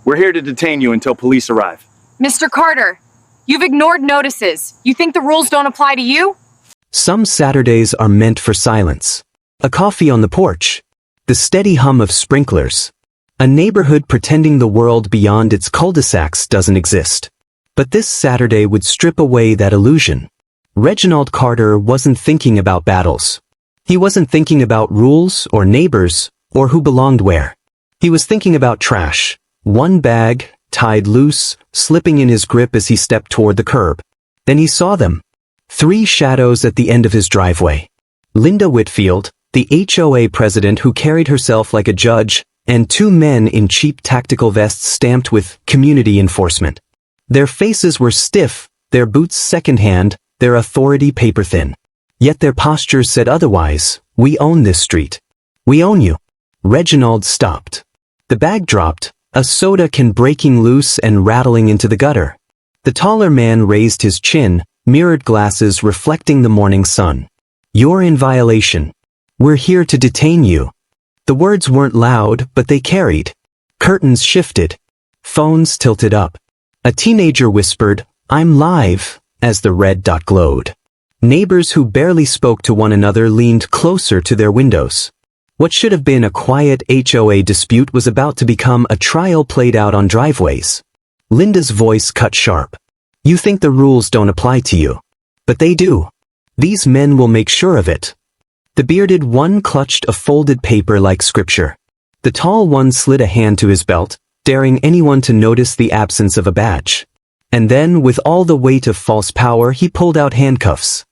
We're here to detain you until police arrive. Mr. Carter, you've ignored notices. You think the rules don't apply to you? Some Saturdays are meant for silence. A coffee on the porch. The steady hum of sprinklers. A neighborhood pretending the world beyond its cul-de-sacs doesn't exist. But this Saturday would strip away that illusion. Reginald Carter wasn't thinking about battles. He wasn't thinking about rules or neighbors or who belonged where. He was thinking about trash. One bag, tied loose, slipping in his grip as he stepped toward the curb. Then he saw them. 3 shadows at the end of his driveway. Linda Whitfield, the HOA president who carried herself like a judge, and 2 men in cheap tactical vests stamped with community enforcement. Their faces were stiff, their boots secondhand, their authority paper-thin. Yet their postures said otherwise. We own this street. We own you. Reginald stopped. The bag dropped, a soda can breaking loose and rattling into the gutter. The taller man raised his chin, mirrored glasses reflecting the morning sun. You're in violation. We're here to detain you. The words weren't loud, but they carried. Curtains shifted. Phones tilted up. A teenager whispered, "I'm live," as the red dot glowed. Neighbors who barely spoke to one another leaned closer to their windows. What should have been a quiet HOA dispute was about to become a trial played out on driveways. Linda's voice cut sharp. You think the rules don't apply to you. But they do. These men will make sure of it. The bearded one clutched a folded paper like scripture. The tall one slid a hand to his belt, daring anyone to notice the absence of a badge. And then, with all the weight of false power, he pulled out handcuffs.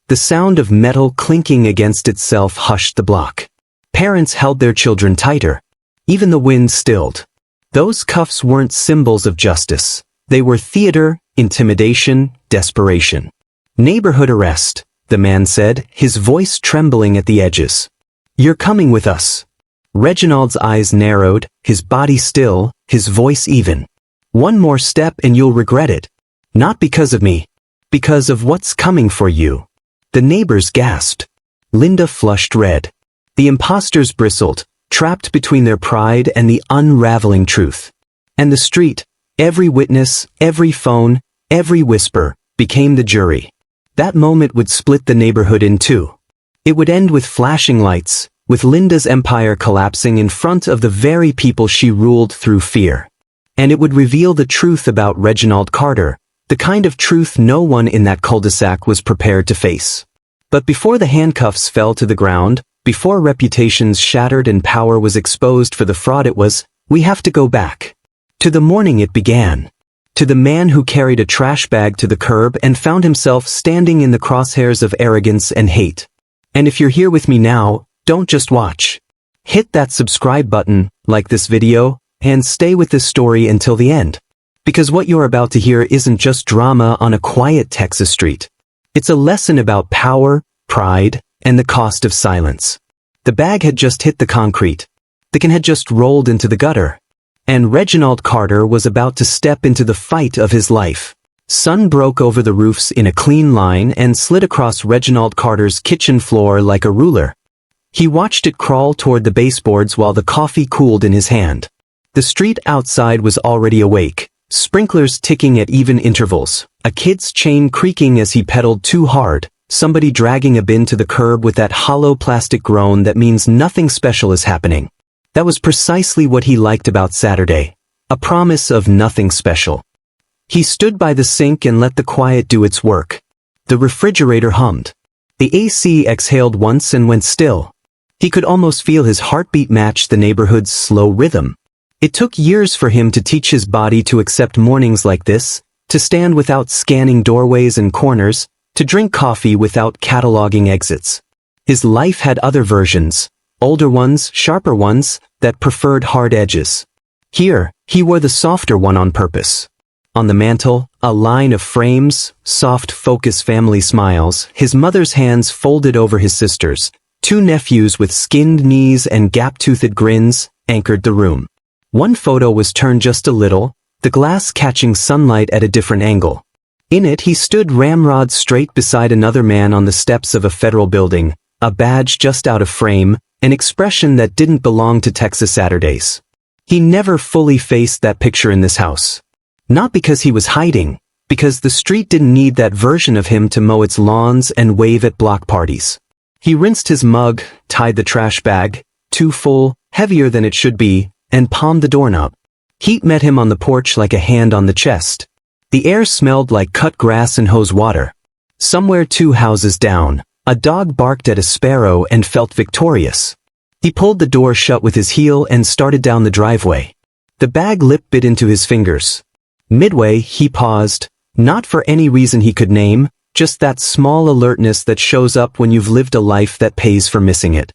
The sound of metal clinking against itself hushed the block. Parents held their children tighter. Even the wind stilled. Those cuffs weren't symbols of justice. They were theater, intimidation, desperation. Neighborhood arrest, the man said, his voice trembling at the edges. You're coming with us. Reginald's eyes narrowed, his body still, his voice even. One more step and you'll regret it. Not because of me. Because of what's coming for you. The neighbors gasped. Linda flushed red. The imposters bristled, trapped between their pride and the unraveling truth. And the street, every witness, every phone, every whisper, became the jury. That moment would split the neighborhood in two. It would end with flashing lights, with Linda's empire collapsing in front of the very people she ruled through fear. And it would reveal the truth about Reginald Carter, the kind of truth no one in that cul-de-sac was prepared to face. But before the handcuffs fell to the ground, before reputations shattered and power was exposed for the fraud it was, we have to go back. To the morning it began. To the man who carried a trash bag to the curb and found himself standing in the crosshairs of arrogance and hate. And if you're here with me now, don't just watch. Hit that subscribe button, like this video, and stay with this story until the end. Because what you're about to hear isn't just drama on a quiet Texas street. It's a lesson about power, pride, and the cost of silence. The bag had just hit the concrete. The can had just rolled into the gutter. And Reginald Carter was about to step into the fight of his life. Sun broke over the roofs in a clean line and slid across Reginald Carter's kitchen floor like a ruler. He watched it crawl toward the baseboards while the coffee cooled in his hand. The street outside was already awake, sprinklers ticking at even intervals, a kid's chain creaking as he pedaled too hard, somebody dragging a bin to the curb with that hollow plastic groan that means nothing special is happening. That was precisely what he liked about Saturday, a promise of nothing special. He stood by the sink and let the quiet do its work. The refrigerator hummed. The AC exhaled once and went still. He could almost feel his heartbeat match the neighborhood's slow rhythm. It took years for him to teach his body to accept mornings like this, to stand without scanning doorways and corners, to drink coffee without cataloging exits. His life had other versions, older ones, sharper ones, that preferred hard edges. Here, he wore the softer one on purpose. On the mantel, a line of frames, soft focus family smiles, his mother's hands folded over his sister's, 2 nephews with skinned knees and gap-toothed grins, anchored the room. One photo was turned just a little, the glass catching sunlight at a different angle. In it he stood ramrod straight beside another man on the steps of a federal building, a badge just out of frame, an expression that didn't belong to Texas Saturdays. He never fully faced that picture in this house. Not because he was hiding, because the street didn't need that version of him to mow its lawns and wave at block parties. He rinsed his mug, tied the trash bag, too full, heavier than it should be, and palmed the doorknob. Heat met him on the porch like a hand on the chest. The air smelled like cut grass and hose water. Somewhere 2 houses down, a dog barked at a sparrow and felt victorious. He pulled the door shut with his heel and started down the driveway. The bag lip bit into his fingers. Midway, he paused, not for any reason he could name, just that small alertness that shows up when you've lived a life that pays for missing it.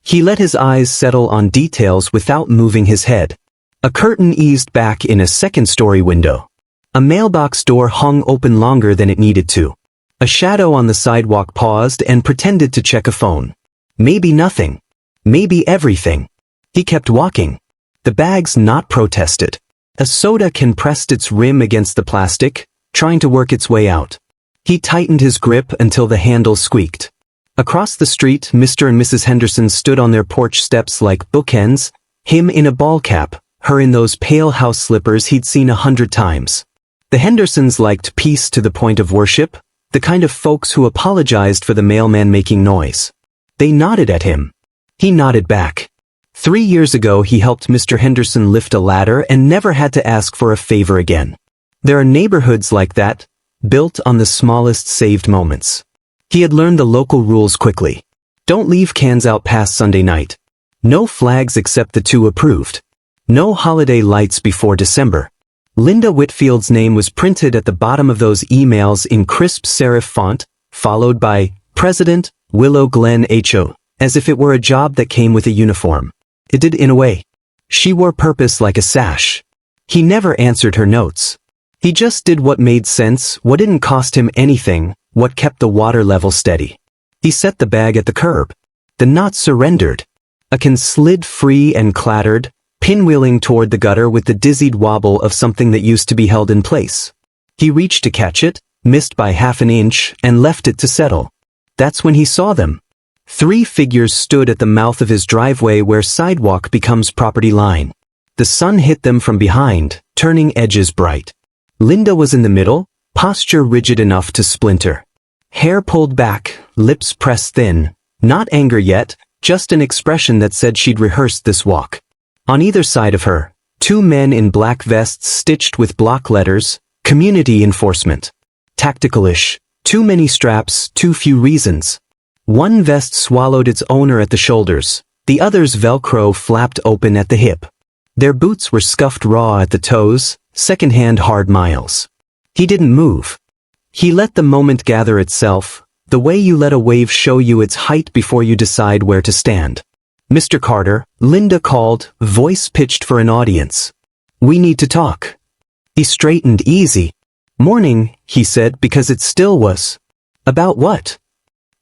He let his eyes settle on details without moving his head. A curtain eased back in a second-story window. A mailbox door hung open longer than it needed to. A shadow on the sidewalk paused and pretended to check a phone. Maybe nothing. Maybe everything. He kept walking. The bag's not protested. A soda can pressed its rim against the plastic, trying to work its way out. He tightened his grip until the handle squeaked. Across the street, Mr. and Mrs. Henderson stood on their porch steps like bookends, him in a ball cap, her in those pale house slippers he'd seen 100 times. The Hendersons liked peace to the point of worship, the kind of folks who apologized for the mailman making noise. They nodded at him. He nodded back. 3 years ago he helped Mr. Henderson lift a ladder and never had to ask for a favor again. There are neighborhoods like that, built on the smallest saved moments. He had learned the local rules quickly. Don't leave cans out past Sunday night. No flags except the 2 approved. No holiday lights before December. Linda Whitfield's name was printed at the bottom of those emails in crisp serif font, followed by President, Willow Glen HO, as if it were a job that came with a uniform. It did in a way. She wore purpose like a sash. He never answered her notes. He just did what made sense, what didn't cost him anything, what kept the water level steady. He set the bag at the curb. The knot surrendered. A can slid free and clattered, pinwheeling toward the gutter with the dizzied wobble of something that used to be held in place. He reached to catch it, missed by half an inch, and left it to settle. That's when he saw them. 3 figures stood at the mouth of his driveway where sidewalk becomes property line. The sun hit them from behind, turning edges bright. Linda was in the middle, posture rigid enough to splinter. Hair pulled back, lips pressed thin, not anger yet, just an expression that said she'd rehearsed this walk. On either side of her, 2 men in black vests stitched with block letters, community enforcement. Tactical-ish, too many straps, too few reasons. One vest swallowed its owner at the shoulders, the other's Velcro flapped open at the hip. Their boots were scuffed raw at the toes, second-hand hard miles. He didn't move. He let the moment gather itself, the way you let a wave show you its height before you decide where to stand. Mr. Carter, Linda called, voice pitched for an audience. We need to talk. He straightened easy. Morning, he said, because it still was. About what?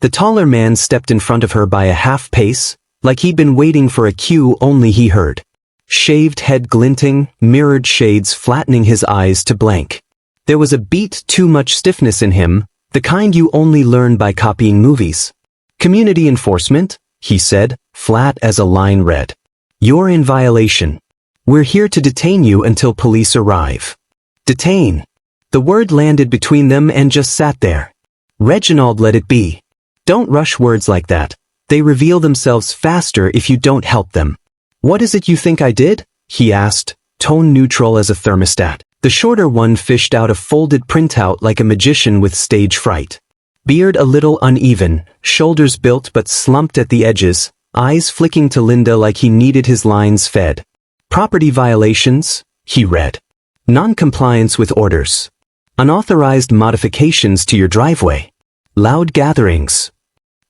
The taller man stepped in front of her by a half pace, like he'd been waiting for a cue only he heard. Shaved head glinting, mirrored shades flattening his eyes to blank. There was a beat too much stiffness in him, the kind you only learn by copying movies. Community enforcement, he said, flat as a line read. You're in violation. We're here to detain you until police arrive. Detain. The word landed between them and just sat there. Reginald let it be. Don't rush words like that. They reveal themselves faster if you don't help them. What is it you think I did? He asked, tone neutral as a thermostat. The shorter one fished out a folded printout like a magician with stage fright. Beard a little uneven, shoulders built but slumped at the edges, eyes flicking to Linda like he needed his lines fed. Property violations, he read. Non-compliance with orders. Unauthorized modifications to your driveway. Loud gatherings.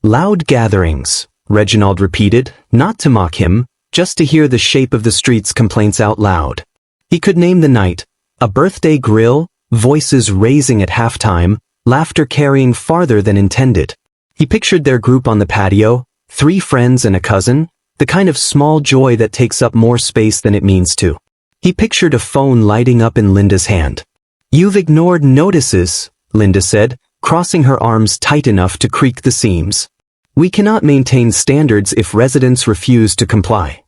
Loud gatherings, Reginald repeated, not to mock him, just to hear the shape of the street's complaints out loud. He could name the night. A birthday grill, voices raising at halftime, laughter carrying farther than intended. He pictured their group on the patio, 3 friends and a cousin, the kind of small joy that takes up more space than it means to. He pictured a phone lighting up in Linda's hand. You've ignored notices, Linda said, crossing her arms tight enough to creak the seams. We cannot maintain standards if residents refuse to comply.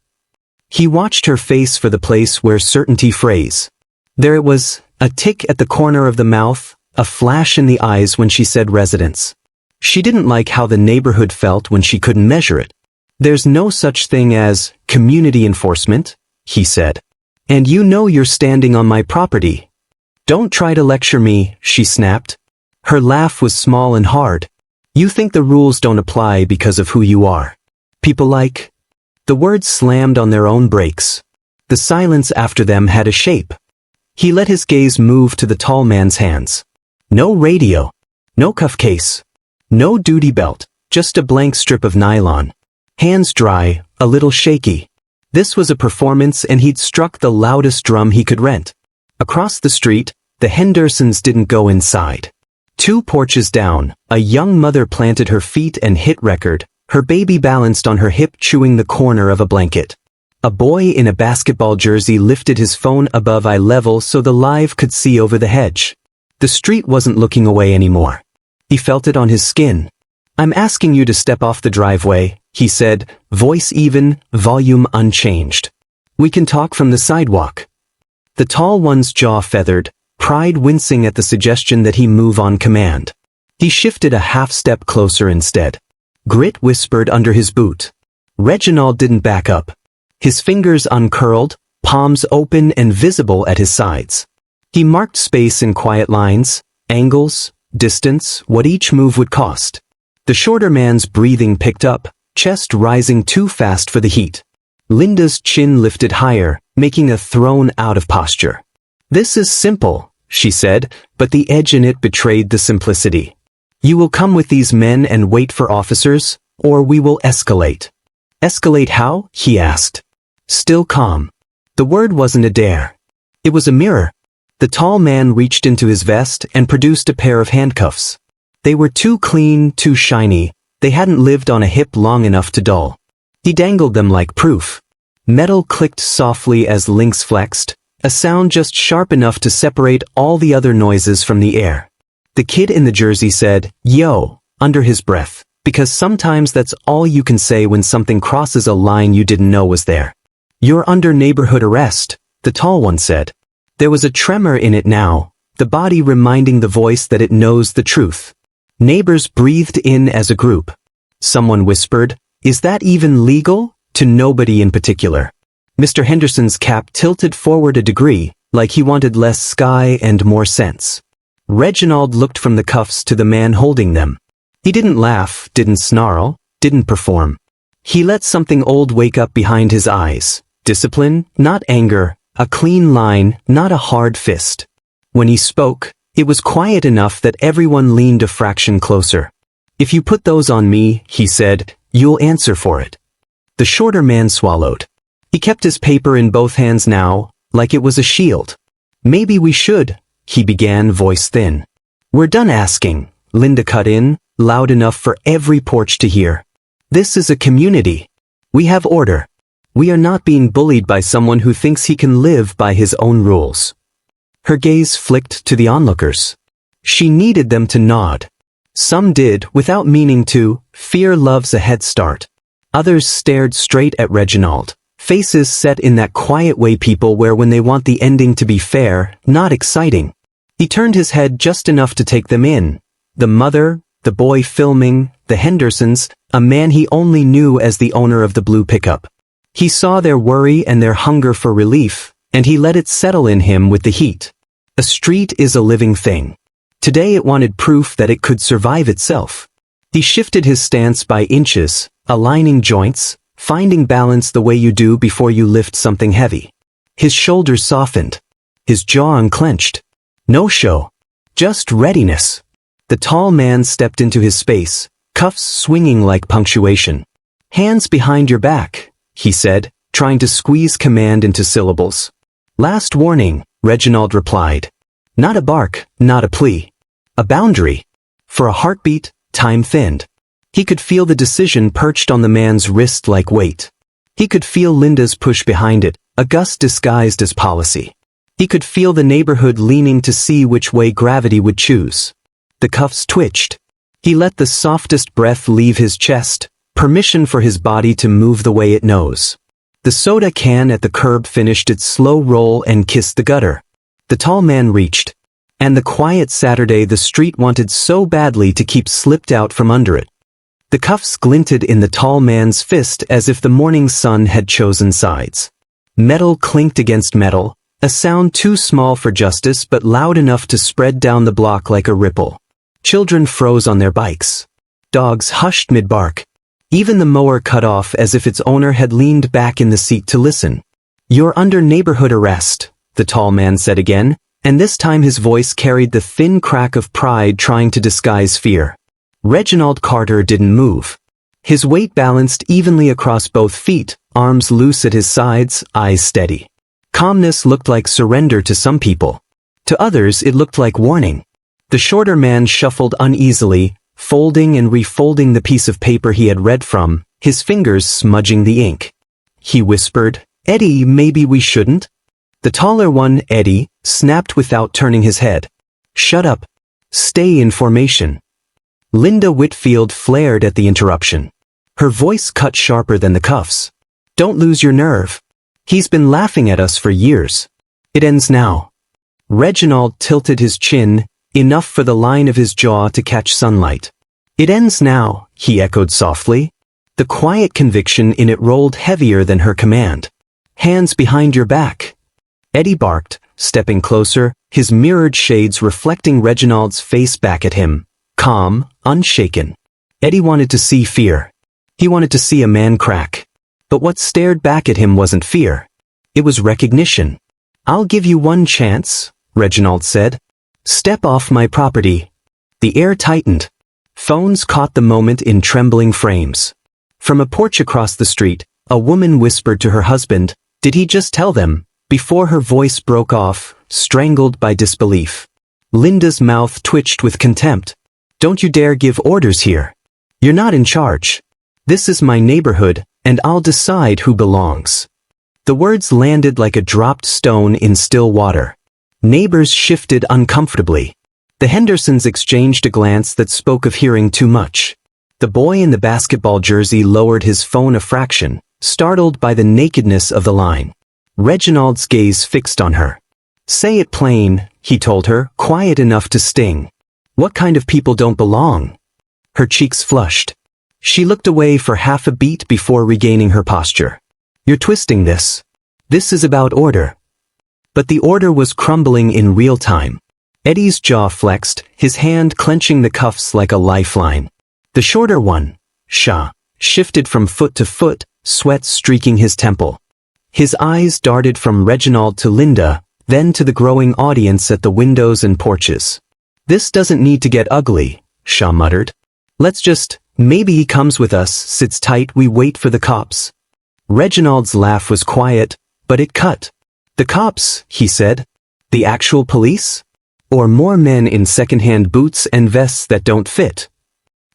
He watched her face for the place where certainty frays. There it was, a tick at the corner of the mouth, a flash in the eyes when she said residence. She didn't like how the neighborhood felt when she couldn't measure it. There's no such thing as community enforcement, he said. And you know you're standing on my property. Don't try to lecture me, she snapped. Her laugh was small and hard. You think the rules don't apply because of who you are. People like... The words slammed on their own brakes. The silence after them had a shape. He let his gaze move to the tall man's hands. No radio. No cuff case. No duty belt, just a blank strip of nylon. Hands dry, a little shaky. This was a performance and he'd struck the loudest drum he could rent. Across the street, the Hendersons didn't go inside. 2 porches down, a young mother planted her feet and hit record, her baby balanced on her hip chewing the corner of a blanket. A boy in a basketball jersey lifted his phone above eye level so the live could see over the hedge. The street wasn't looking away anymore. He felt it on his skin. I'm asking you to step off the driveway, he said, voice even, volume unchanged. We can talk from the sidewalk. The tall one's jaw feathered, pride wincing at the suggestion that he move on command. He shifted a half step closer instead. Grit whispered under his boot. Reginald didn't back up. His fingers uncurled, palms open and visible at his sides. He marked space in quiet lines, angles, distance, what each move would cost. The shorter man's breathing picked up, chest rising too fast for the heat. Linda's chin lifted higher, making a thrown out of posture. This is simple, she said, but the edge in it betrayed the simplicity. You will come with these men and wait for officers, or we will escalate. Escalate how? He asked. Still calm. The word wasn't a dare. It was a mirror. The tall man reached into his vest and produced a pair of handcuffs. They were too clean, too shiny. They hadn't lived on a hip long enough to dull. He dangled them like proof. Metal clicked softly as links flexed, a sound just sharp enough to separate all the other noises from the air. The kid in the jersey said, "Yo," under his breath, because sometimes that's all you can say when something crosses a line you didn't know was there. You're under neighborhood arrest, the tall one said. There was a tremor in it now, the body reminding the voice that it knows the truth. Neighbors breathed in as a group. Someone whispered, "Is that even legal?" to nobody in particular. Mr. Henderson's cap tilted forward a degree, like he wanted less sky and more sense. Reginald looked from the cuffs to the man holding them. He didn't laugh, didn't snarl, didn't perform. He let something old wake up behind his eyes. Discipline, not anger, a clean line, not a hard fist. When he spoke, it was quiet enough that everyone leaned a fraction closer. "If you put those on me," he said, "you'll answer for it." The shorter man swallowed. He kept his paper in both hands now, like it was a shield. "Maybe we should," he began, voice thin. "We're done asking," Linda cut in, loud enough for every porch to hear. "This is a community. We have order. We are not being bullied by someone who thinks he can live by his own rules." Her gaze flicked to the onlookers. She needed them to nod. Some did, without meaning to. Fear loves a head start. Others stared straight at Reginald, faces set in that quiet way people wear when they want the ending to be fair, not exciting. He turned his head just enough to take them in. The mother, the boy filming, the Hendersons, a man he only knew as the owner of the blue pickup. He saw their worry and their hunger for relief, and he let it settle in him with the heat. A street is a living thing. Today it wanted proof that it could survive itself. He shifted his stance by inches, aligning joints, finding balance the way you do before you lift something heavy. His shoulders softened. His jaw unclenched. No show. Just readiness. The tall man stepped into his space, cuffs swinging like punctuation. "Hands behind your back," he said, trying to squeeze command into syllables. "Last warning," Reginald replied. Not a bark, not a plea. A boundary. For a heartbeat, time thinned. He could feel the decision perched on the man's wrist like weight. He could feel Linda's push behind it, a gust disguised as policy. He could feel the neighborhood leaning to see which way gravity would choose. The cuffs twitched. He let the softest breath leave his chest, permission for his body to move the way it knows. The soda can at the curb finished its slow roll and kissed the gutter. The tall man reached. And the quiet Saturday the street wanted so badly to keep slipped out from under it. The cuffs glinted in the tall man's fist as if the morning sun had chosen sides. Metal clinked against metal, a sound too small for justice but loud enough to spread down the block like a ripple. Children froze on their bikes. Dogs hushed mid-bark. Even the mower cut off as if its owner had leaned back in the seat to listen. "You're under neighborhood arrest," the tall man said again, and this time his voice carried the thin crack of pride trying to disguise fear. Reginald Carter didn't move. His weight balanced evenly across both feet, arms loose at his sides, eyes steady. Calmness looked like surrender to some people. To others it looked like warning. The shorter man shuffled uneasily, folding and refolding the piece of paper he had read from, his fingers smudging the ink. He whispered, "Eddie, maybe we shouldn't?" The taller one, Eddie, snapped without turning his head. "Shut up. Stay in formation." Linda Whitfield flared at the interruption. Her voice cut sharper than the cuffs. "Don't lose your nerve. He's been laughing at us for years. It ends now." Reginald tilted his chin, enough for the line of his jaw to catch sunlight. "It ends now," he echoed softly. The quiet conviction in it rolled heavier than her command. "Hands behind your back." Eddie barked, stepping closer, his mirrored shades reflecting Reginald's face back at him, calm, unshaken. Eddie wanted to see fear. He wanted to see a man crack. But what stared back at him wasn't fear. It was recognition. "I'll give you one chance," Reginald said. "Step off my property." The air tightened. Phones caught the moment in trembling frames. From a porch across the street, a woman whispered to her husband, "Did he just tell them?" before her voice broke off, strangled by disbelief. Linda's mouth twitched with contempt. "Don't you dare give orders here. You're not in charge. This is my neighborhood, and I'll decide who belongs." The words landed like a dropped stone in still water. Neighbors shifted uncomfortably. The Hendersons exchanged a glance that spoke of hearing too much. The boy in the basketball jersey lowered his phone a fraction, startled by the nakedness of the line. Reginald's gaze fixed on her. "Say it plain," he told her, quiet enough to sting. "What kind of people don't belong?" Her cheeks flushed. She looked away for half a beat before regaining her posture. "You're twisting this. This is about order." But the order was crumbling in real time. Eddie's jaw flexed, his hand clenching the cuffs like a lifeline. The shorter one, Shah, shifted from foot to foot, sweat streaking his temple. His eyes darted from Reginald to Linda, then to the growing audience at the windows and porches. "This doesn't need to get ugly," Shah muttered. Maybe he comes with us, sits tight, we wait for the cops." Reginald's laugh was quiet, but it cut. "The cops," he said. "The actual police? Or more men in second-hand boots and vests that don't fit?"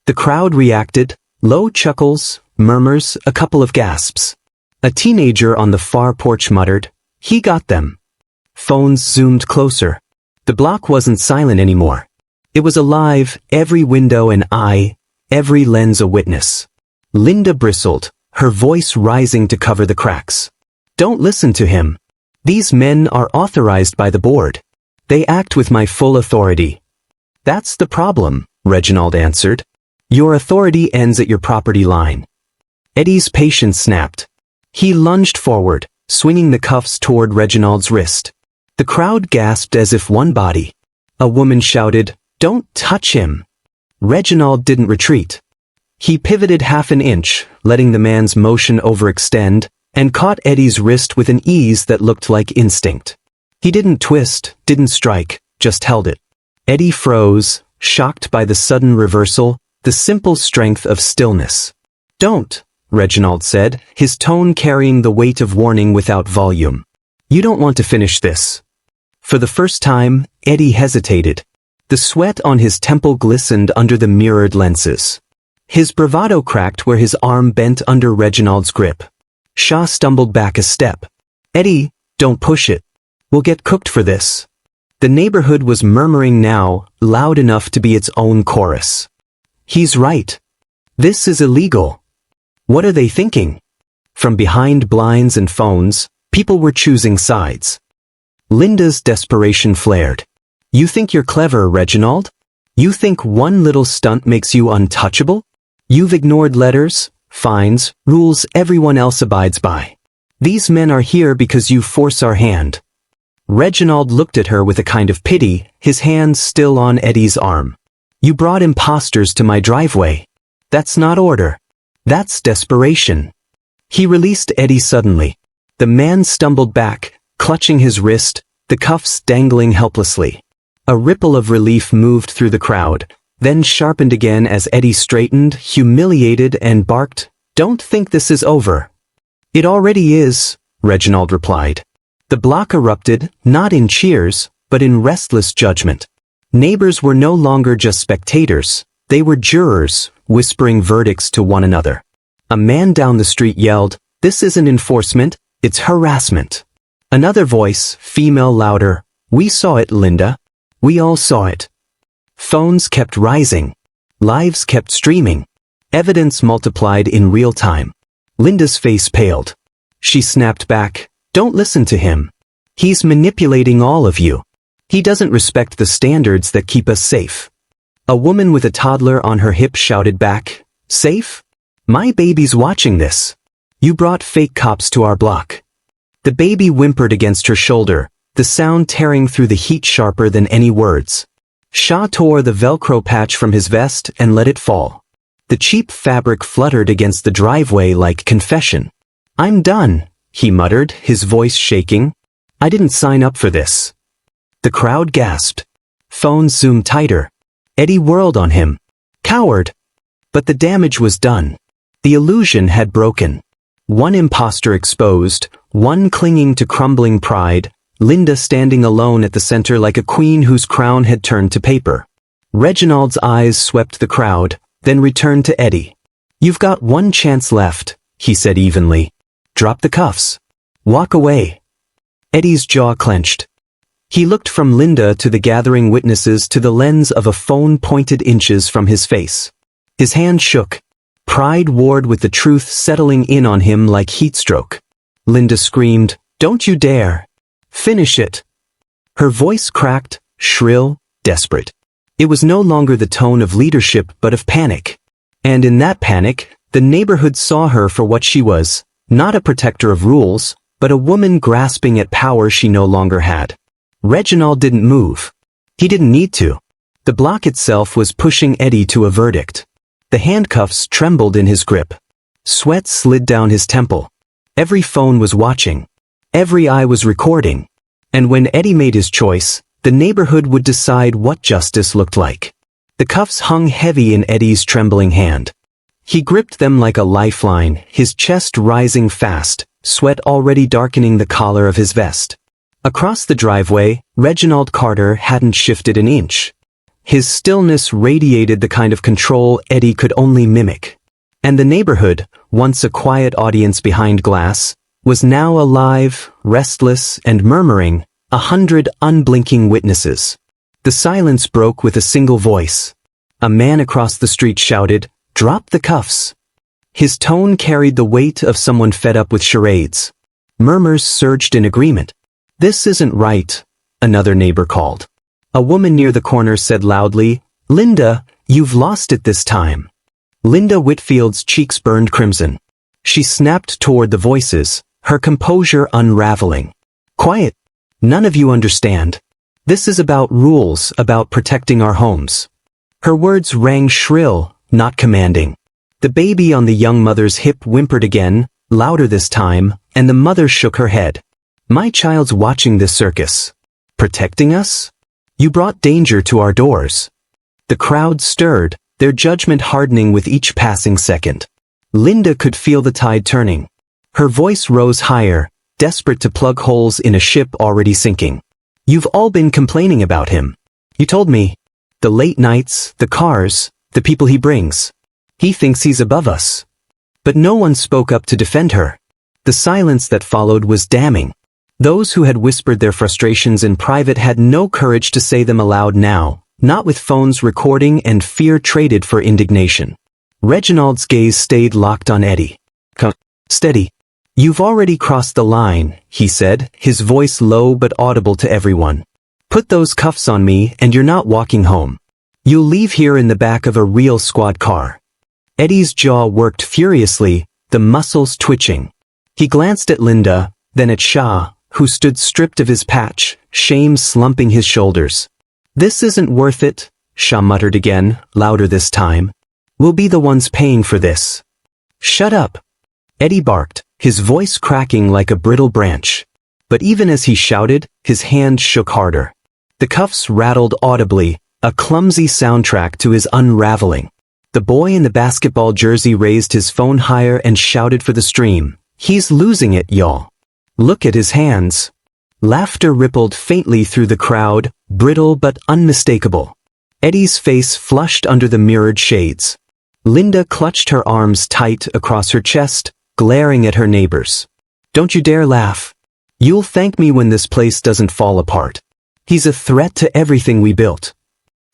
The crowd reacted, low chuckles, murmurs, a couple of gasps. A teenager on the far porch muttered, "He got them." Phones zoomed closer. The block wasn't silent anymore. It was alive, every window an eye, every lens a witness. Linda bristled, her voice rising to cover the cracks. "Don't listen to him. These men are authorized by the board. They act with my full authority." "That's the problem," Reginald answered. "Your authority ends at your property line." Eddie's patience snapped. He lunged forward, swinging the cuffs toward Reginald's wrist. The crowd gasped as if one body. A woman shouted, "Don't touch him." Reginald didn't retreat. He pivoted half an inch, letting the man's motion overextend, and caught Eddie's wrist with an ease that looked like instinct. He didn't twist, didn't strike, just held it. Eddie froze, shocked by the sudden reversal, the simple strength of stillness. "Don't," Reginald said, his tone carrying the weight of warning without volume. "You don't want to finish this." For the first time, Eddie hesitated. The sweat on his temple glistened under the mirrored lenses. His bravado cracked where his arm bent under Reginald's grip. Shah stumbled back a step. "Eddie, don't push it. We'll get cooked for this." The neighborhood was murmuring now, loud enough to be its own chorus. "He's right. This is illegal. What are they thinking?" From behind blinds and phones, people were choosing sides. Linda's desperation flared. You think you're clever, Reginald? You think one little stunt makes you untouchable? You've ignored letters, fines, rules everyone else abides by. These men are here because you force our hand. Reginald looked at her with a kind of pity, his hand still on Eddie's arm. You brought imposters to my driveway. That's not order. That's desperation. He released Eddie suddenly. The man stumbled back, clutching his wrist, the cuffs dangling helplessly. A ripple of relief moved through the crowd, then sharpened again as Eddie straightened, humiliated, and barked, "Don't think this is over." "It already is," Reginald replied. The block erupted, not in cheers, but in restless judgment. Neighbors were no longer just spectators, they were jurors, whispering verdicts to one another. A man down the street yelled, "This isn't enforcement, it's harassment." Another voice, female louder, "We saw it, Linda. We all saw it." Phones kept rising. Lives kept streaming. Evidence multiplied in real time. Linda's face paled. She snapped back, "Don't listen to him. He's manipulating all of you. He doesn't respect the standards that keep us safe." A woman with a toddler on her hip shouted back, "Safe? My baby's watching this. You brought fake cops to our block." The baby whimpered against her shoulder, the sound tearing through the heat sharper than any words. Shah tore the Velcro patch from his vest and let it fall. The cheap fabric fluttered against the driveway like confession. "I'm done," he muttered, his voice shaking. "I didn't sign up for this." The crowd gasped. Phones zoomed tighter. Eddie whirled on him. "Coward!" But the damage was done. The illusion had broken. One imposter exposed, one clinging to crumbling pride, Linda standing alone at the center like a queen whose crown had turned to paper. Reginald's eyes swept the crowd, then returned to Eddie. "You've got one chance left," he said evenly. "Drop the cuffs. Walk away." Eddie's jaw clenched. He looked from Linda to the gathering witnesses to the lens of a phone pointed inches from his face. His hand shook. Pride warred with the truth settling in on him like heatstroke. Linda screamed, "Don't you dare! Finish it!" Her voice cracked, shrill, desperate. It was no longer the tone of leadership but of panic. And in that panic, the neighborhood saw her for what she was, not a protector of rules, but a woman grasping at power she no longer had. Reginald didn't move. He didn't need to. The block itself was pushing Eddie to a verdict. The handcuffs trembled in his grip. Sweat slid down his temple. Every phone was watching. Every eye was recording. And when Eddie made his choice, the neighborhood would decide what justice looked like. The cuffs hung heavy in Eddie's trembling hand. He gripped them like a lifeline, his chest rising fast, sweat already darkening the collar of his vest. Across the driveway, Reginald Carter hadn't shifted an inch. His stillness radiated the kind of control Eddie could only mimic. And the neighborhood, once a quiet audience behind glass, was now alive, restless, and murmuring, 100 unblinking witnesses. The silence broke with a single voice. A man across the street shouted, "Drop the cuffs." His tone carried the weight of someone fed up with charades. Murmurs surged in agreement. "This isn't right," another neighbor called. A woman near the corner said loudly, "Linda, you've lost it this time." Linda Whitfield's cheeks burned crimson. She snapped toward the voices, her composure unraveling. "Quiet. None of you understand. This is about rules, about protecting our homes." Her words rang shrill, not commanding. The baby on the young mother's hip whimpered again, louder this time, and the mother shook her head. "My child's watching this circus. Protecting us? You brought danger to our doors." The crowd stirred, their judgment hardening with each passing second. Linda could feel the tide turning. Her voice rose higher, desperate to plug holes in a ship already sinking. "You've all been complaining about him. You told me. The late nights, the cars, the people he brings. He thinks he's above us." But no one spoke up to defend her. The silence that followed was damning. Those who had whispered their frustrations in private had no courage to say them aloud now, not with phones recording and fear traded for indignation. Reginald's gaze stayed locked on Eddie. "Steady. You've already crossed the line, he said, his voice low but audible to everyone. Put those cuffs on me and you're not walking home. You'll leave here in the back of a real squad car. Eddie's jaw worked furiously, the muscles twitching. He glanced at Linda, then at Shah, who stood stripped of his patch, shame slumping his shoulders. This isn't worth it, Shah muttered again, louder this time. We'll be the ones paying for this. Shut up. Eddie barked, his voice cracking like a brittle branch. But even as he shouted, his hand shook harder. The cuffs rattled audibly, a clumsy soundtrack to his unraveling. The boy in the basketball jersey raised his phone higher and shouted for the stream. He's losing it, y'all. Look at his hands. Laughter rippled faintly through the crowd, brittle but unmistakable. Eddie's face flushed under the mirrored shades. Linda clutched her arms tight across her chest, glaring at her neighbors. Don't you dare laugh. You'll thank me when this place doesn't fall apart. He's a threat to everything we built.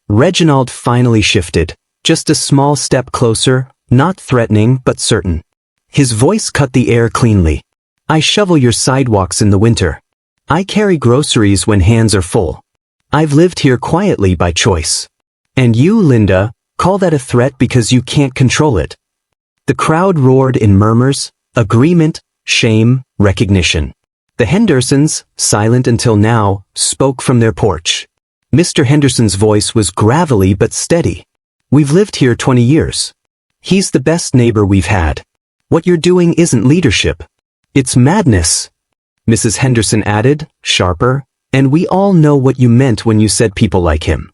Reginald finally shifted, just a small step closer, not threatening but certain. His voice cut the air cleanly. I shovel your sidewalks in the winter. I carry groceries when hands are full. I've lived here quietly by choice. And you, Linda, call that a threat because you can't control it. The crowd roared in murmurs, agreement, shame, recognition. The Hendersons, silent until now, spoke from their porch. Mr. Henderson's voice was gravelly but steady. We've lived here 20 years. He's the best neighbor we've had. What you're doing isn't leadership. It's madness. Mrs. Henderson added, sharper, and we all know what you meant when you said people like him.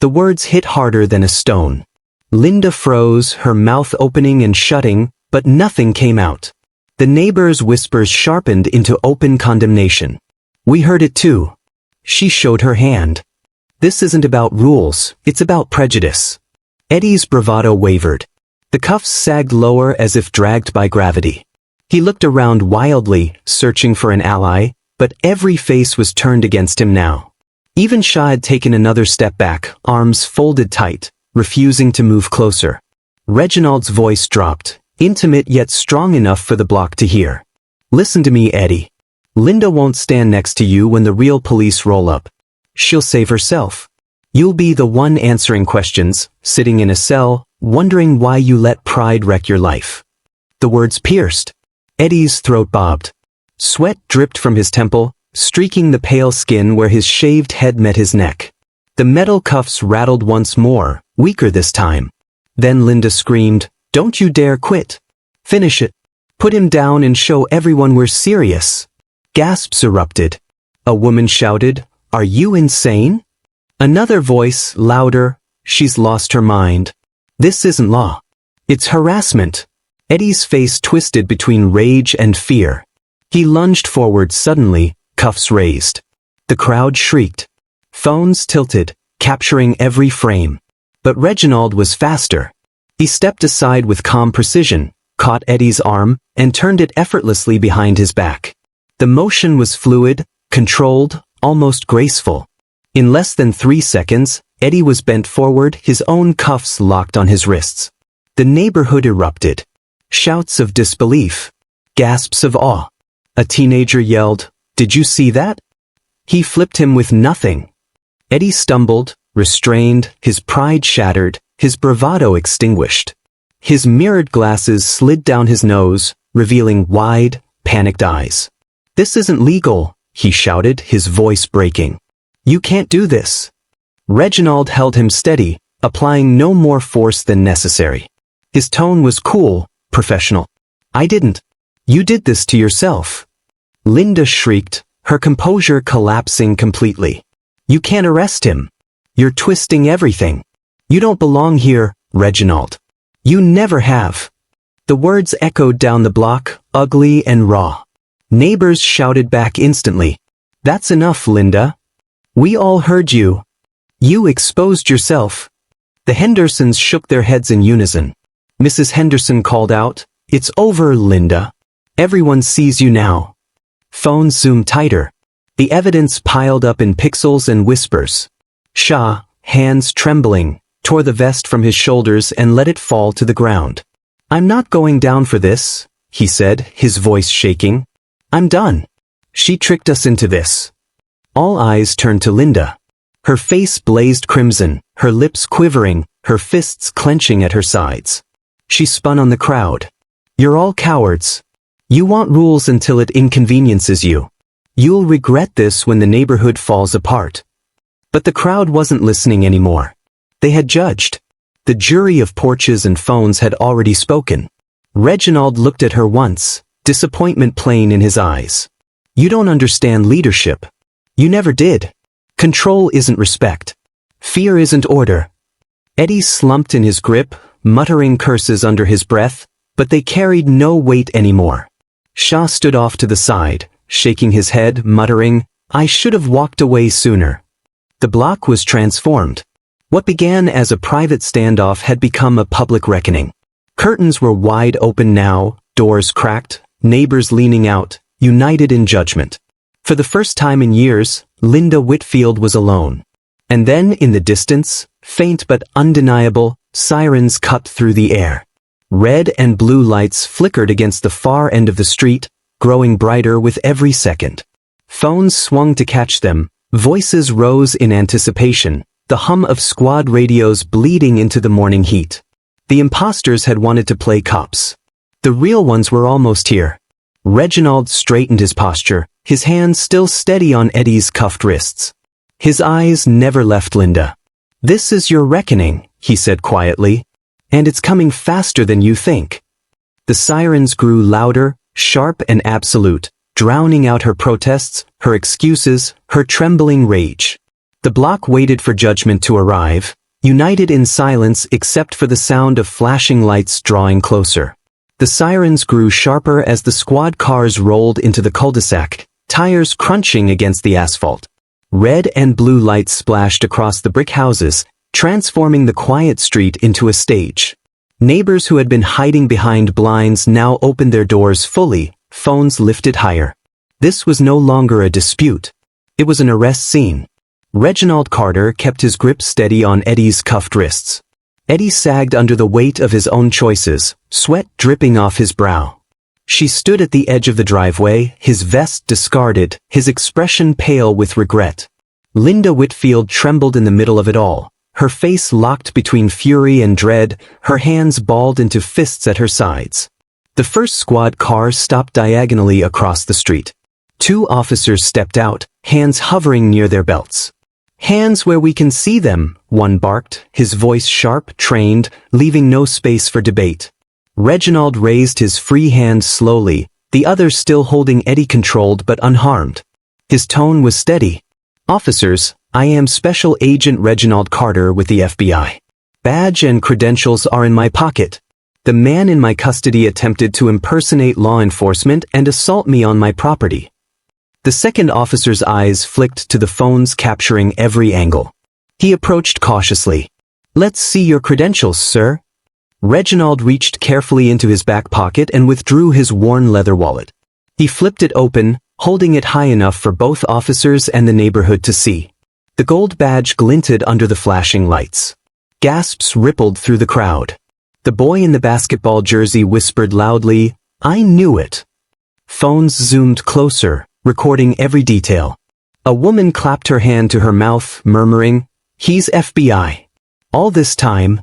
The words hit harder than a stone. Linda froze, her mouth opening and shutting, but nothing came out. The neighbor's whispers sharpened into open condemnation. We heard it too. She showed her hand. This isn't about rules, it's about prejudice. Eddie's bravado wavered. The cuffs sagged lower as if dragged by gravity. He looked around wildly, searching for an ally, but every face was turned against him now. Even Shah had taken another step back, arms folded tight, refusing to move closer. Reginald's voice dropped, intimate yet strong enough for the block to hear. Listen to me, Eddie. Linda won't stand next to you when the real police roll up. She'll save herself. You'll be the one answering questions, sitting in a cell, wondering why you let pride wreck your life. The words pierced. Eddie's throat bobbed. Sweat dripped from his temple, streaking the pale skin where his shaved head met his neck. The metal cuffs rattled once more, weaker this time. Then Linda screamed, "Don't you dare quit. Finish it. Put him down and show everyone we're serious." Gasps erupted. A woman shouted, "Are you insane?" Another voice, louder, "She's lost her mind. This isn't law. It's harassment." Eddie's face twisted between rage and fear. He lunged forward suddenly, cuffs raised. The crowd shrieked. Phones tilted, capturing every frame. But Reginald was faster. He stepped aside with calm precision, caught Eddie's arm, and turned it effortlessly behind his back. The motion was fluid, controlled, almost graceful. In less than 3 seconds, Eddie was bent forward, his own cuffs locked on his wrists. The neighborhood erupted. Shouts of disbelief. Gasps of awe. A teenager yelled, "Did you see that?" He flipped him with nothing. Eddie stumbled, restrained, his pride shattered, his bravado extinguished. His mirrored glasses slid down his nose, revealing wide, panicked eyes. "This isn't legal," he shouted, his voice breaking. "You can't do this." Reginald held him steady, applying no more force than necessary. His tone was cool, professional. "I didn't. You did this to yourself." Linda shrieked, her composure collapsing completely. "You can't arrest him. You're twisting everything. You don't belong here, Reginald. You never have." The words echoed down the block, ugly and raw. Neighbors shouted back instantly. "That's enough, Linda. We all heard you. You exposed yourself." The Hendersons shook their heads in unison. Mrs. Henderson called out, "It's over, Linda. Everyone sees you now." Phones zoomed tighter. The evidence piled up in pixels and whispers. Shah, hands trembling, tore the vest from his shoulders and let it fall to the ground. "I'm not going down for this," he said, his voice shaking. I'm done. She tricked us into this. All eyes turned to Linda. Her face blazed crimson, her lips quivering, her fists clenching at her sides. She spun on the crowd. You're all cowards. You want rules until it inconveniences you. You'll regret this when the neighborhood falls apart. But the crowd wasn't listening anymore. They had judged. The jury of porches and phones had already spoken. Reginald looked at her once, disappointment plain in his eyes. You don't understand leadership. You never did. Control isn't respect. Fear isn't order. Eddie slumped in his grip, muttering curses under his breath, but they carried no weight anymore. Shah stood off to the side, shaking his head, muttering, I should have walked away sooner. The block was transformed. What began as a private standoff had become a public reckoning. Curtains were wide open now, doors cracked, neighbors leaning out, united in judgment. For the first time in years, Linda Whitfield was alone. And then, in the distance, faint but undeniable, sirens cut through the air. Red and blue lights flickered against the far end of the street, growing brighter with every second. Phones swung to catch them, voices rose in anticipation, the hum of squad radios bleeding into the morning heat. The imposters had wanted to play cops. The real ones were almost here. Reginald straightened his posture, his hands still steady on Eddie's cuffed wrists. His eyes never left Linda. This is your reckoning, he said quietly. And it's coming faster than you think. The sirens grew louder, sharp and absolute, drowning out her protests, her excuses, her trembling rage. The block waited for judgment to arrive, united in silence except for the sound of flashing lights drawing closer. The sirens grew sharper as the squad cars rolled into the cul-de-sac, tires crunching against the asphalt. Red and blue lights splashed across the brick houses, transforming the quiet street into a stage. Neighbors who had been hiding behind blinds now opened their doors fully, phones lifted higher. This was no longer a dispute. It was an arrest scene. Reginald Carter kept his grip steady on Eddie's cuffed wrists. Eddie sagged under the weight of his own choices, sweat dripping off his brow. She stood at the edge of the driveway, his vest discarded, his expression pale with regret. Linda Whitfield trembled in the middle of it all, her face locked between fury and dread, her hands balled into fists at her sides. The first squad car stopped diagonally across the street. 2 officers stepped out, hands hovering near their belts. Hands where we can see them, one barked, his voice sharp, trained, leaving no space for debate. Reginald raised his free hand slowly, the other still holding Eddie controlled but unharmed. His tone was steady. Officers, I am Special Agent Reginald Carter with the FBI. Badge and credentials are in my pocket. The man in my custody attempted to impersonate law enforcement and assault me on my property. The second officer's eyes flicked to the phones capturing every angle. He approached cautiously. Let's see your credentials, sir. Reginald reached carefully into his back pocket and withdrew his worn leather wallet. He flipped it open, holding it high enough for both officers and the neighborhood to see. The gold badge glinted under the flashing lights. Gasps rippled through the crowd. The boy in the basketball jersey whispered loudly, I knew it. Phones zoomed closer, recording every detail. A woman clapped her hand to her mouth, murmuring, He's FBI. All this time,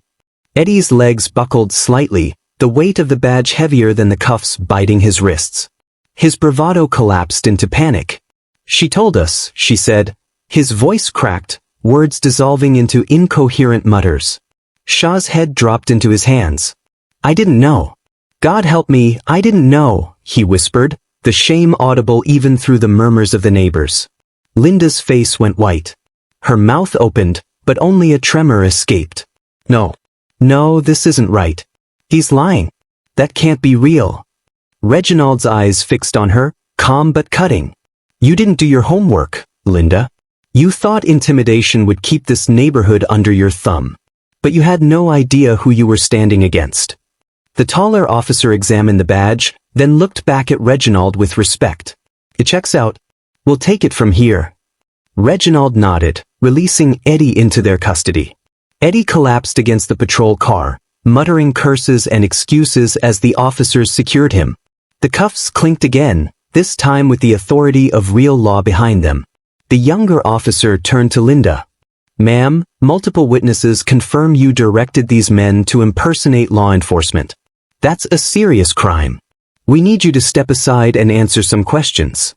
Eddie's legs buckled slightly, the weight of the badge heavier than the cuffs biting his wrists. His bravado collapsed into panic. She told us, she said. His voice cracked, words dissolving into incoherent mutters. Shah's head dropped into his hands. I didn't know. God help me, I didn't know, he whispered, the shame audible even through the murmurs of the neighbors. Linda's face went white. Her mouth opened, but only a tremor escaped. No, this isn't right. He's lying. That can't be real. Reginald's eyes fixed on her, calm but cutting. You didn't do your homework, Linda. You thought intimidation would keep this neighborhood under your thumb. But you had no idea who you were standing against. The taller officer examined the badge, then looked back at Reginald with respect. It checks out. We'll take it from here. Reginald nodded, releasing Eddie into their custody. Eddie collapsed against the patrol car, muttering curses and excuses as the officers secured him. The cuffs clinked again, this time with the authority of real law behind them. The younger officer turned to Linda. "Ma'am, multiple witnesses confirm you directed these men to impersonate law enforcement. That's a serious crime. We need you to step aside and answer some questions."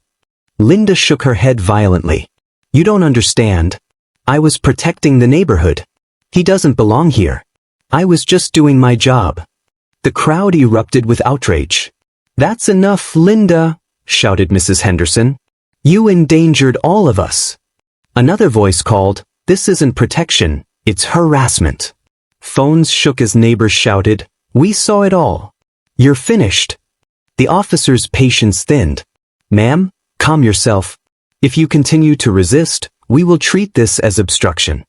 Linda shook her head violently. "You don't understand. I was protecting the neighborhood. He doesn't belong here. I was just doing my job." The crowd erupted with outrage. "That's enough, Linda," shouted Mrs. Henderson. "You endangered all of us." Another voice called, "This isn't protection, it's harassment." Phones shook as neighbors shouted, "We saw it all. You're finished." The officer's patience thinned. "Ma'am, calm yourself. If you continue to resist, we will treat this as obstruction."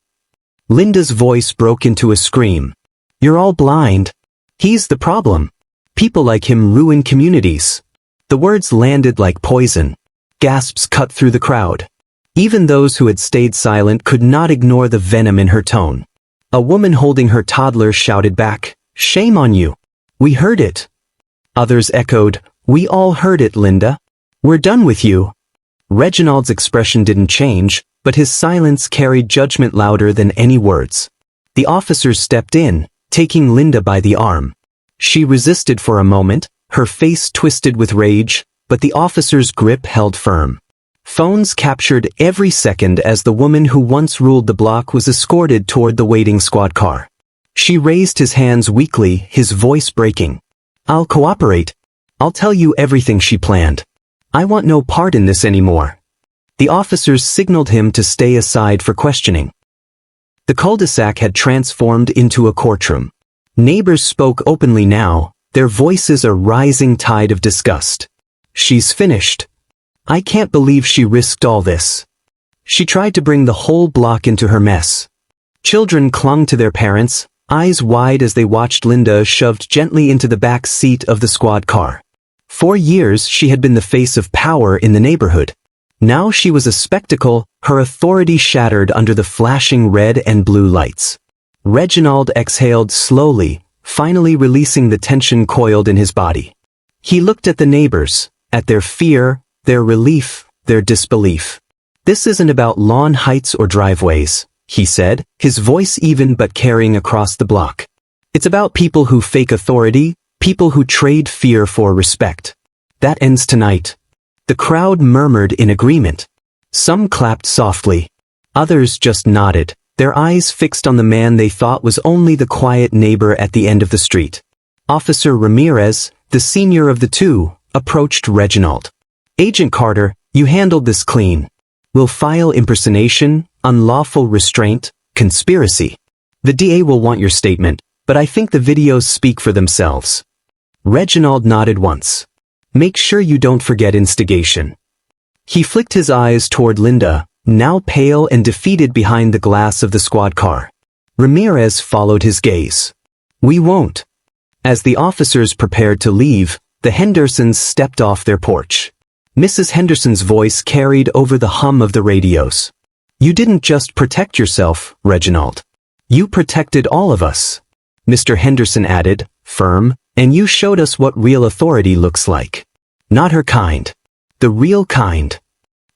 Linda's voice broke into a scream. "You're all blind. He's the problem. People like him ruin communities." The words landed like poison. Gasps cut through the crowd. Even those who had stayed silent could not ignore the venom in her tone. A woman holding her toddler shouted back, "Shame on you. We heard it." Others echoed, "We all heard it, Linda. We're done with you." Reginald's expression didn't change, but his silence carried judgment louder than any words. The officers stepped in, taking Linda by the arm. She resisted for a moment, her face twisted with rage, but the officer's grip held firm. Phones captured every second as the woman who once ruled the block was escorted toward the waiting squad car. She raised his hands weakly, his voice breaking. "I'll cooperate. I'll tell you everything she planned. I want no part in this anymore." The officers signaled him to stay aside for questioning. The cul-de-sac had transformed into a courtroom. Neighbors spoke openly now, their voices a rising tide of disgust. "She's finished. I can't believe she risked all this. She tried to bring the whole block into her mess." Children clung to their parents, eyes wide as they watched Linda shoved gently into the back seat of the squad car. For years she had been the face of power in the neighborhood. Now she was a spectacle, her authority shattered under the flashing red and blue lights. Reginald exhaled slowly, finally releasing the tension coiled in his body. He looked at the neighbors, at their fear, their relief, their disbelief. "This isn't about lawn heights or driveways," he said, his voice even but carrying across the block. "It's about people who fake authority, people who trade fear for respect. That ends tonight." The crowd murmured in agreement. Some clapped softly. Others just nodded, their eyes fixed on the man they thought was only the quiet neighbor at the end of the street. Officer Ramirez, the senior of the two, approached Reginald. "Agent Carter, you handled this clean. We'll file impersonation, unlawful restraint, conspiracy. The DA will want your statement, but I think the videos speak for themselves." Reginald nodded once. "Make sure you don't forget instigation." He flicked his eyes toward Linda, now pale and defeated behind the glass of the squad car. Ramirez followed his gaze. "We won't." As the officers prepared to leave, the Hendersons stepped off their porch. Mrs. Henderson's voice carried over the hum of the radios. "You didn't just protect yourself, Reginald. You protected all of us." Mr. Henderson added, firm, "And you showed us what real authority looks like. Not her kind. The real kind."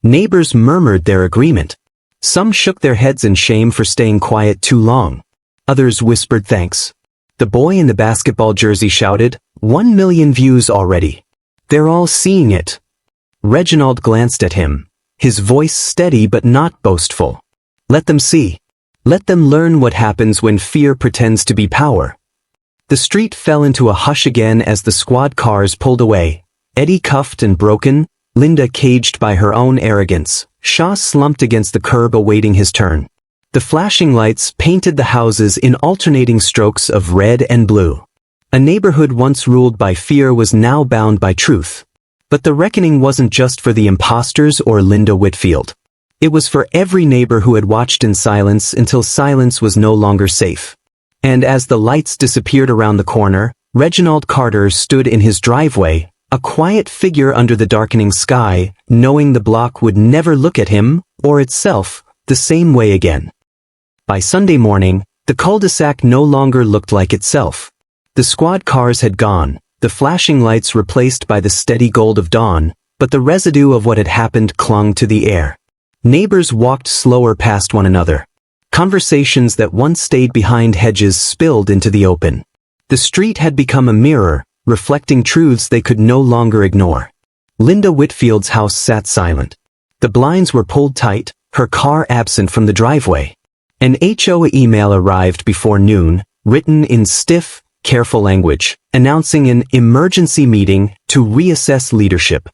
Neighbors murmured their agreement. Some shook their heads in shame for staying quiet too long. Others whispered thanks. The boy in the basketball jersey shouted, 1 million views already. They're all seeing it. Reginald glanced at him, his voice steady but not boastful. "Let them see. Let them learn what happens when fear pretends to be power." The street fell into a hush again as the squad cars pulled away. Eddie cuffed and broken, Linda caged by her own arrogance, Shaw slumped against the curb awaiting his turn. The flashing lights painted the houses in alternating strokes of red and blue. A neighborhood once ruled by fear was now bound by truth. But the reckoning wasn't just for the imposters or Linda Whitfield. It was for every neighbor who had watched in silence until silence was no longer safe. And as the lights disappeared around the corner, Reginald Carter stood in his driveway, a quiet figure under the darkening sky, knowing the block would never look at him, or itself, the same way again. By Sunday morning, the cul-de-sac no longer looked like itself. The squad cars had gone, the flashing lights replaced by the steady gold of dawn, but the residue of what had happened clung to the air. Neighbors walked slower past one another. Conversations that once stayed behind hedges spilled into the open. The street had become a mirror, reflecting truths they could no longer ignore. Linda Whitfield's house sat silent. The blinds were pulled tight, her car absent from the driveway. An HOA email arrived before noon, written in stiff, careful language, announcing an emergency meeting to reassess leadership.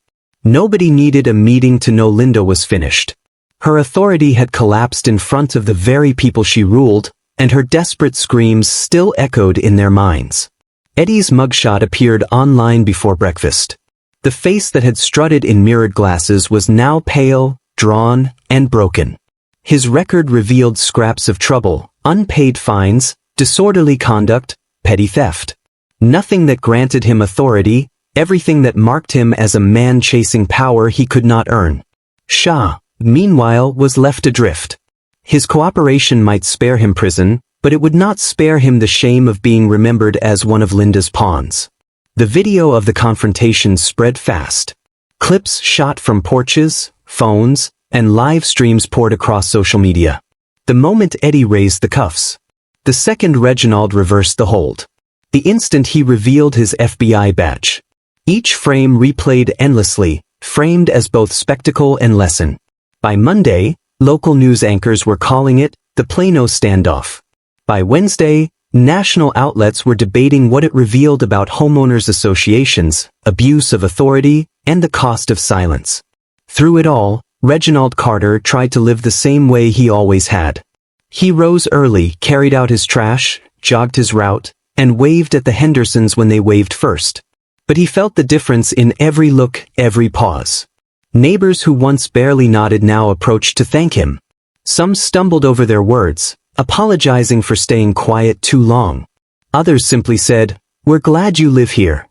Nobody needed a meeting to know Linda was finished. Her authority had collapsed in front of the very people she ruled, and her desperate screams still echoed in their minds. Eddie's mugshot appeared online before breakfast. The face that had strutted in mirrored glasses was now pale, drawn, and broken. His record revealed scraps of trouble, unpaid fines, disorderly conduct, petty theft. Nothing that granted him authority, everything that marked him as a man chasing power he could not earn. Shah, meanwhile, was left adrift. His cooperation might spare him prison, but it would not spare him the shame of being remembered as one of Linda's pawns. The video of the confrontation spread fast. Clips shot from porches, phones, and live streams poured across social media. The moment Eddie raised the cuffs. The second Reginald reversed the hold. The instant he revealed his FBI badge. Each frame replayed endlessly, framed as both spectacle and lesson. By Monday, local news anchors were calling it the Plano standoff. By Wednesday, national outlets were debating what it revealed about homeowners associations, abuse of authority, and the cost of silence. Through it all, Reginald Carter tried to live the same way he always had. He rose early, carried out his trash, jogged his route, and waved at the Hendersons when they waved first. But he felt the difference in every look, every pause. Neighbors who once barely nodded now approached to thank him. Some stumbled over their words, apologizing for staying quiet too long. Others simply said, "We're glad you live here."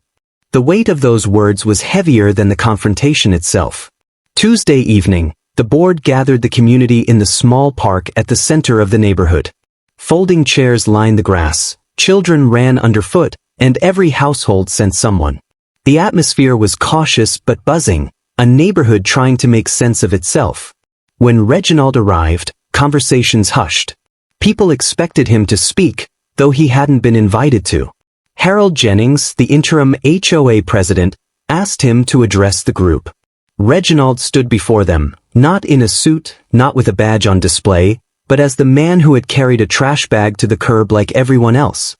The weight of those words was heavier than the confrontation itself. Tuesday evening, the board gathered the community in the small park at the center of the neighborhood. Folding chairs lined the grass, children ran underfoot, and every household sent someone. The atmosphere was cautious but buzzing, a neighborhood trying to make sense of itself. When Reginald arrived, conversations hushed. People expected him to speak, though he hadn't been invited to. Harold Jennings, the interim HOA president, asked him to address the group. Reginald stood before them, not in a suit, not with a badge on display, but as the man who had carried a trash bag to the curb like everyone else.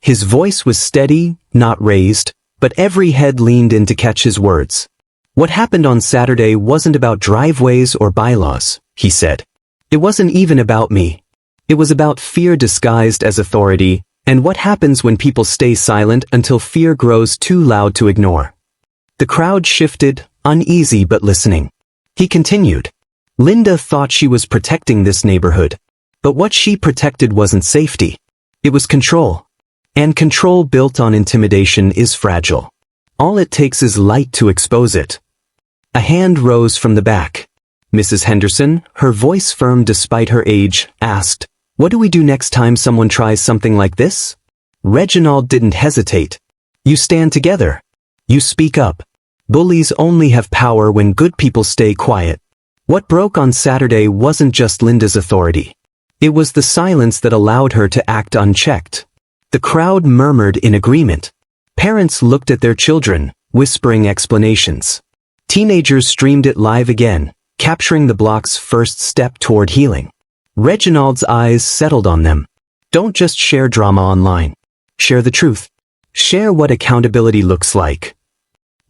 His voice was steady, not raised, but every head leaned in to catch his words. "What happened on Saturday wasn't about driveways or bylaws," he said. "It wasn't even about me. It was about fear disguised as authority, and what happens when people stay silent until fear grows too loud to ignore." The crowd shifted, uneasy but listening. He continued. Linda thought she was protecting this neighborhood. But what she protected wasn't safety. It was control. And control built on intimidation is fragile. All it takes is light to expose it. A hand rose from the back. Mrs. Henderson, her voice firm despite her age, asked, "What do we do next time someone tries something like this?" Reginald didn't hesitate. "You stand together. You speak up. Bullies only have power when good people stay quiet." What broke on Saturday wasn't just Linda's authority. It was the silence that allowed her to act unchecked. The crowd murmured in agreement. Parents looked at their children, whispering explanations. Teenagers streamed it live again, capturing the block's first step toward healing. Reginald's eyes settled on them. Don't just share drama online. Share the truth. Share what accountability looks like.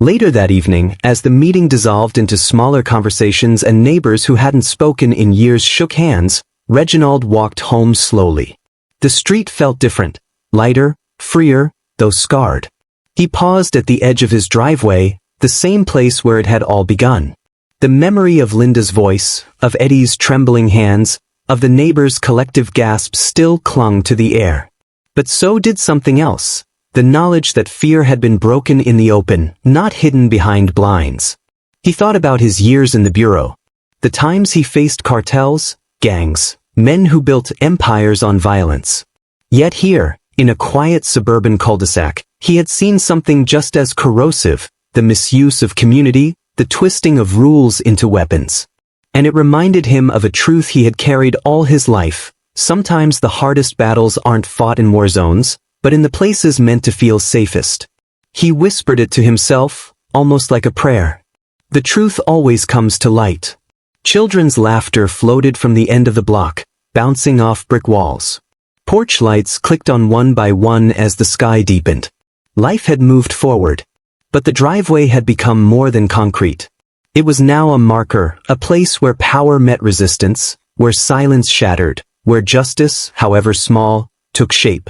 Later that evening, as the meeting dissolved into smaller conversations and neighbors who hadn't spoken in years shook hands, Reginald walked home slowly. The street felt different, lighter, freer, though scarred. He paused at the edge of his driveway, the same place where it had all begun. The memory of Linda's voice, of Eddie's trembling hands, of the neighbors' collective gasps still clung to the air. But so did something else. The knowledge that fear had been broken in the open, not hidden behind blinds. He thought about his years in the bureau. The times he faced cartels, gangs, men who built empires on violence. Yet here, in a quiet suburban cul-de-sac, He had seen something just as corrosive, the misuse of community, the twisting of rules into weapons. And it reminded him of a truth he had carried all his life. Sometimes the hardest battles aren't fought in war zones, but in the places meant to feel safest. He whispered it to himself, almost like a prayer. The truth always comes to light. Children's laughter floated from the end of the block, bouncing off brick walls. Porch lights clicked on one by one as the sky deepened. Life had moved forward. But the driveway had become more than concrete. It was now a marker, a place where power met resistance, where silence shattered, where justice, however small, took shape.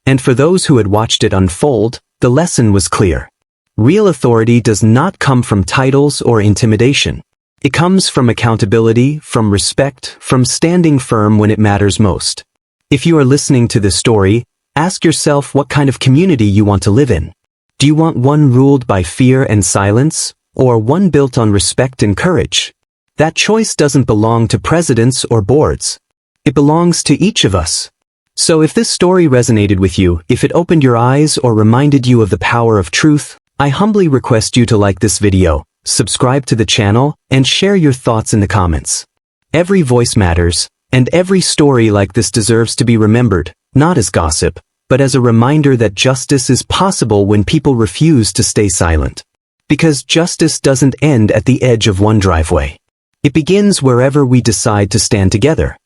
And for those who had watched it unfold, the lesson was clear. Real authority does not come from titles or intimidation. It comes from accountability, from respect, from standing firm when it matters most. If you are listening to this story, ask yourself what kind of community you want to live in. Do you want one ruled by fear and silence, or one built on respect and courage? That choice doesn't belong to presidents or boards. It belongs to each of us. So if this story resonated with you, if it opened your eyes or reminded you of the power of truth, I humbly request you to like this video, subscribe to the channel, and share your thoughts in the comments. Every voice matters, and every story like this deserves to be remembered, not as gossip, but as a reminder that justice is possible when people refuse to stay silent. Because justice doesn't end at the edge of one driveway. It begins wherever we decide to stand together.